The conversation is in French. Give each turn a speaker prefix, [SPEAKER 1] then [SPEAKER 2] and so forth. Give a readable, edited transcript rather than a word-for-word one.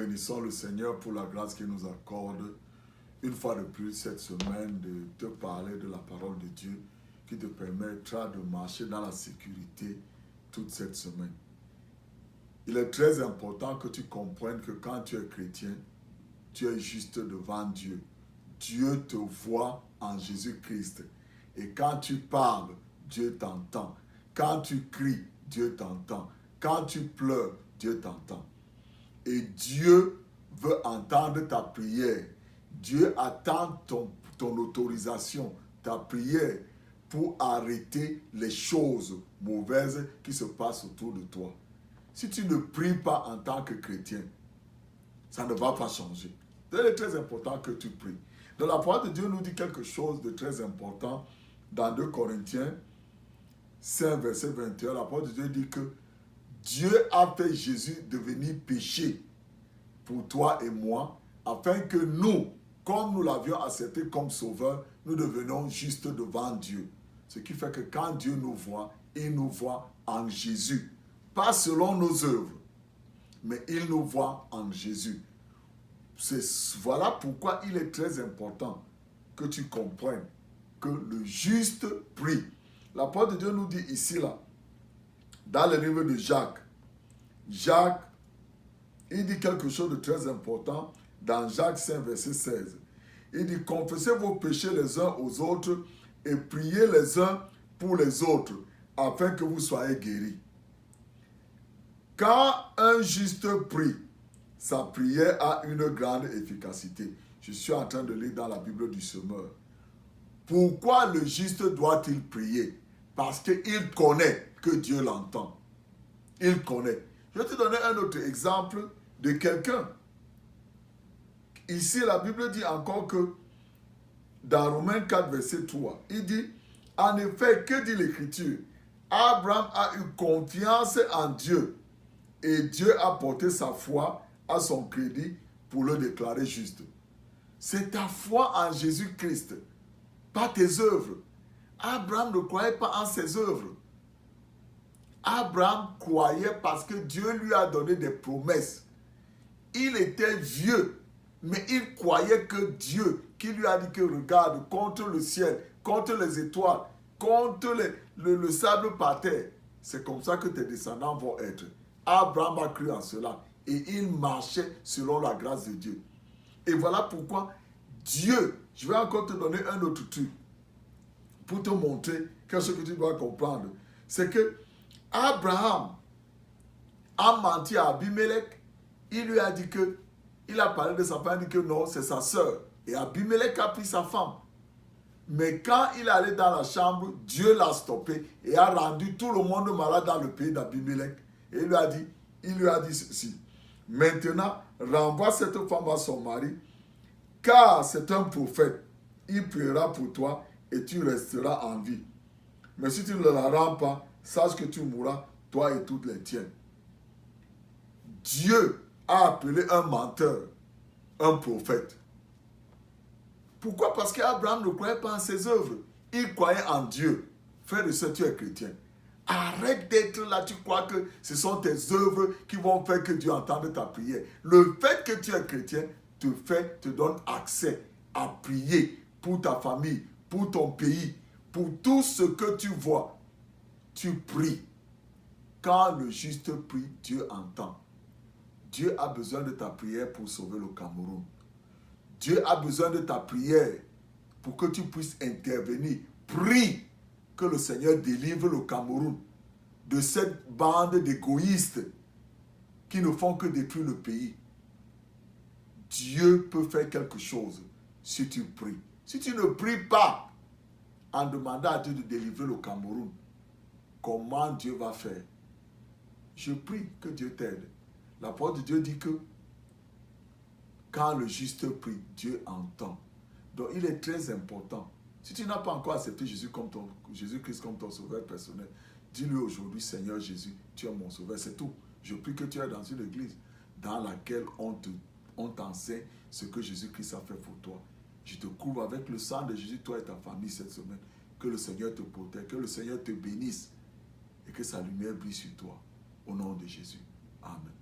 [SPEAKER 1] bénissons le Seigneur pour la grâce qu'il nous accorde une fois de plus cette semaine de te parler de la parole de Dieu qui te permettra de marcher dans la sécurité toute cette semaine. Il est très important que tu comprennes que quand tu es chrétien, tu es juste devant Dieu. Dieu te voit en Jésus-Christ. Et quand tu parles, Dieu t'entend. Quand tu cries, Dieu t'entend. Quand tu pleures, Dieu t'entend. Et Dieu veut entendre ta prière. Dieu attend ton autorisation, ta prière, pour arrêter les choses mauvaises qui se passent autour de toi. Si tu ne pries pas en tant que chrétien, ça ne va pas changer. Il est très important que tu pries. Donc la parole de Dieu nous dit quelque chose de très important dans 2 Corinthiens 5, verset 21. La parole de Dieu dit que Dieu a fait Jésus devenir péché pour toi et moi, afin que nous, comme nous l'avions accepté comme sauveur, nous devenions justes devant Dieu. Ce qui fait que quand Dieu nous voit, il nous voit en Jésus. Pas selon nos œuvres, mais il nous voit en Jésus. Voilà pourquoi il est très important que tu comprennes que le juste prie. La parole de Dieu nous dit ici, là, dans le livre de Jacques, il dit quelque chose de très important dans Jacques 5, verset 16. Il dit, confessez vos péchés les uns aux autres et priez les uns pour les autres, afin que vous soyez guéris. Quand un juste prie, sa prière a une grande efficacité. Je suis en train de lire dans la Bible du Semeur. Pourquoi le juste doit-il prier? Parce qu'il connaît que Dieu l'entend. Il connaît. Je vais te donner un autre exemple de quelqu'un. Ici, la Bible dit encore que dans Romains 4, verset 3, il dit, en effet, que dit l'Écriture? Abraham a eu confiance en Dieu et Dieu a porté sa foi à son crédit pour le déclarer juste. C'est ta foi en Jésus-Christ, pas tes œuvres. Abraham ne croyait pas en ses œuvres. Abraham croyait parce que Dieu lui a donné des promesses. Il était vieux, mais il croyait que Dieu, qui lui a dit que regarde, contre le ciel, contre les étoiles, contre le sable par terre, c'est comme ça que tes descendants vont être. Abraham a cru en cela et il marchait selon la grâce de Dieu. Et voilà pourquoi Dieu, je vais encore te donner un autre truc pour te montrer quelque chose que tu dois comprendre. C'est que Abraham a menti à Abimelech. Il lui a dit que, il a parlé de sa femme, il a dit que non, c'est sa sœur. Et Abimelech a pris sa femme. Mais quand il est allé dans la chambre, Dieu l'a stoppé et a rendu tout le monde malade dans le pays d'Abimelech. Et il lui a dit ceci. Maintenant, renvoie cette femme à son mari, car c'est un prophète. Il priera pour toi et tu resteras en vie. Mais si tu ne la rends pas, sache que tu mourras, toi et toutes les tiennes. Dieu a appelé un menteur, un prophète. Pourquoi? Parce qu'Abraham ne croyait pas en ses œuvres. Il croyait en Dieu. Frère de soeur, tu es chrétien. Arrête d'être là, tu crois que ce sont tes œuvres qui vont faire que Dieu entende ta prière. Le fait que tu es chrétien te donne accès à prier pour ta famille, pour ton pays, pour tout ce que tu vois. Tu pries. Quand le juste prie, Dieu entend. Dieu a besoin de ta prière pour sauver le Cameroun. Dieu a besoin de ta prière pour que tu puisses intervenir. Prie que le Seigneur délivre le Cameroun de cette bande d'égoïstes qui ne font que détruire le pays. Dieu peut faire quelque chose si tu pries. Si tu ne pries pas en demandant à Dieu de délivrer le Cameroun, comment Dieu va faire? Je prie que Dieu t'aide. La parole de Dieu dit que quand le juste prie, Dieu entend. Donc il est très important. Si tu n'as pas encore accepté Jésus-Christ comme ton sauveur personnel, dis-lui aujourd'hui, Seigneur Jésus, tu es mon sauveur. C'est tout. Je prie que tu es dans une église dans laquelle on t'enseigne ce que Jésus-Christ a fait pour toi. Je te couvre avec le sang de Jésus, toi et ta famille cette semaine. Que le Seigneur te protège, que le Seigneur te bénisse et que sa lumière brille sur toi. Au nom de Jésus. Amen.